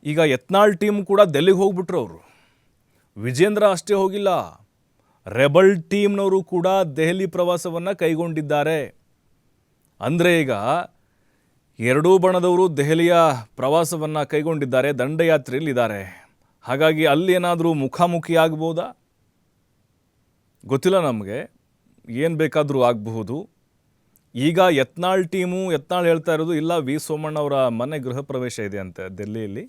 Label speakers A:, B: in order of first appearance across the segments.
A: ಈಗ ಯತ್ನಾಳ್ ಟೀಮ್ ಕೂಡ ಡೆಲ್ಲಿಗೆ ಹೋಗ್ಬಿಟ್ರು ಅವರು. ವಿಜೇಂದ್ರ ಅಷ್ಟೇ ಹೋಗಿಲ್ಲ, ರೆಬಲ್ ಟೀಮ್ನವರು ಕೂಡ ದೆಹಲಿ ಪ್ರವಾಸವನ್ನು ಕೈಗೊಂಡಿದ್ದಾರೆ. ಅಂದರೆ ಈಗ ಎರಡೂ ಬಣದವರು ದೆಹಲಿಯ ಪ್ರವಾಸವನ್ನು ಕೈಗೊಂಡಿದ್ದಾರೆ, ದಂಡಯಾತ್ರೆಯಲ್ಲಿದ್ದಾರೆ. ಹಾಗಾಗಿ ಅಲ್ಲೇನಾದರೂ ಮುಖಾಮುಖಿ ಆಗ್ಬೋದಾ ಗೊತ್ತಿಲ್ಲ ನಮಗೆ, ಏನು ಬೇಕಾದರೂ ಆಗಬಹುದು. ಈಗ ಯತ್ನಾಳ್ ಹೇಳ್ತಾ ಇರೋದು, ಇಲ್ಲ ವಿ ಸೋಮಣ್ಣ ಅವರ ಮನೆ ಗೃಹ ಪ್ರವೇಶ ಇದೆ ಅಂತೆ ದಿಲ್ಲಿಯಲ್ಲಿ,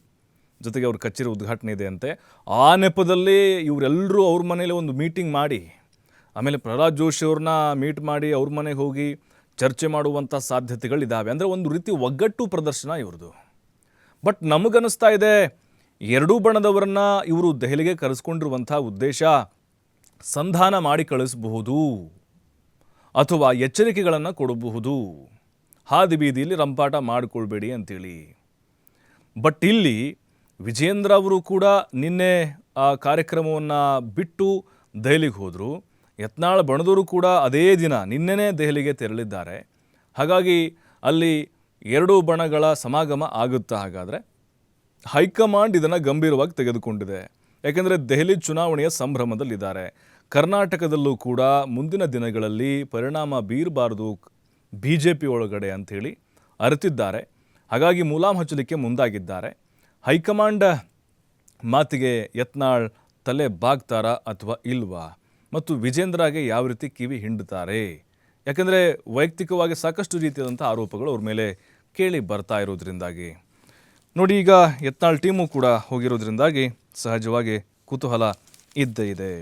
A: ಜೊತೆಗೆ ಅವ್ರ ಕಚೇರಿ ಉದ್ಘಾಟನೆ ಇದೆ ಅಂತೆ. ಆ ನೆಪದಲ್ಲಿ ಇವರೆಲ್ಲರೂ ಅವ್ರ ಮನೇಲಿ ಒಂದು ಮೀಟಿಂಗ್ ಮಾಡಿ, ಆಮೇಲೆ ಪ್ರಹ್ಲಾದ್ ಜೋಶಿ ಅವ್ರನ್ನ ಮೀಟ್ ಮಾಡಿ ಅವ್ರ ಮನೆಗೆ ಹೋಗಿ ಚರ್ಚೆ ಮಾಡುವಂಥ ಸಾಧ್ಯತೆಗಳಿದ್ದಾವೆ. ಅಂದರೆ ಒಂದು ರೀತಿ ಒಗ್ಗಟ್ಟು ಪ್ರದರ್ಶನ ಇವ್ರದ್ದು. ಬಟ್ ನಮಗನ್ನಿಸ್ತಾ ಇದೆ, ಎರಡೂ ಬಣದವರನ್ನ ಇವರು ದೆಹಲಿಗೆ ಕರೆಸ್ಕೊಂಡಿರುವಂಥ ಉದ್ದೇಶ ಸಂಧಾನ ಮಾಡಿ ಕಳಿಸಬಹುದು ಅಥವಾ ಎಚ್ಚರಿಕೆಗಳನ್ನು ಕೊಡಬಹುದು, ಹಾದಿ ಬೀದಿಯಲ್ಲಿ ರಂಪಾಟ ಮಾಡಿಕೊಳ್ಬೇಡಿ ಅಂತೇಳಿ. ಬಟ್ ಇಲ್ಲಿ ವಿಜೇಂದ್ರ ಅವರು ಕೂಡ ನಿನ್ನೆ ಆ ಕಾರ್ಯಕ್ರಮವನ್ನು ಬಿಟ್ಟು ದೆಹಲಿಗೆ ಹೋದರು. ಯತ್ನಾಳ್ ಬಣದವರು ಕೂಡ ಅದೇ ದಿನ ನಿನ್ನೆನೇ ದೆಹಲಿಗೆ ತೆರಳಿದ್ದಾರೆ. ಹಾಗಾಗಿ ಅಲ್ಲಿ ಎರಡೂ ಬಣಗಳ ಸಮಾಗಮ ಆಗುತ್ತಾ? ಹಾಗಾದರೆ ಹೈಕಮಾಂಡ್ ಇದನ್ನು ಗಂಭೀರವಾಗಿ ತೆಗೆದುಕೊಂಡಿದೆ. ಯಾಕೆಂದರೆ ದೆಹಲಿ ಚುನಾವಣೆಯ ಸಂಭ್ರಮದಲ್ಲಿದ್ದಾರೆ. ಕರ್ನಾಟಕದಲ್ಲೂ ಕೂಡ ಮುಂದಿನ ದಿನಗಳಲ್ಲಿ ಪರಿಣಾಮ ಬೀರಬಾರದು BJP ಒಳಗಡೆ ಅಂಥೇಳಿ ಅರಿತಿದ್ದಾರೆ. ಹಾಗಾಗಿ ಮುಲಾಮ್ ಹಚ್ಚಲಿಕ್ಕೆ ಮುಂದಾಗಿದ್ದಾರೆ. ಹೈಕಮಾಂಡ್ ಮಾತಿಗೆ ಯತ್ನಾಳ್ ತಲೆ ಬಾಗ್ತಾರಾ ಅಥವಾ ಇಲ್ವಾ, ಮತ್ತು ವಿಜೇಂದ್ರಗೆ ಯಾವ ರೀತಿ ಕಿವಿ ಹಿಂಡುತ್ತಾರೆ? ಯಾಕೆಂದರೆ ವೈಯಕ್ತಿಕವಾಗಿ ಸಾಕಷ್ಟು ರೀತಿಯಾದಂಥ ಆರೋಪಗಳು ಅವ್ರ ಮೇಲೆ ಕೇಳಿ ಬರ್ತಾ ಇರೋದ್ರಿಂದಾಗಿ ನೋಡಿ, ಈಗ ಯತ್ನಾಳ್ ಟೀಮು ಕೂಡ ಹೋಗಿರೋದ್ರಿಂದಾಗಿ ಸಹಜವಾಗಿ ಕುತೂಹಲ ಇದ್ದೇ ಇದೆ.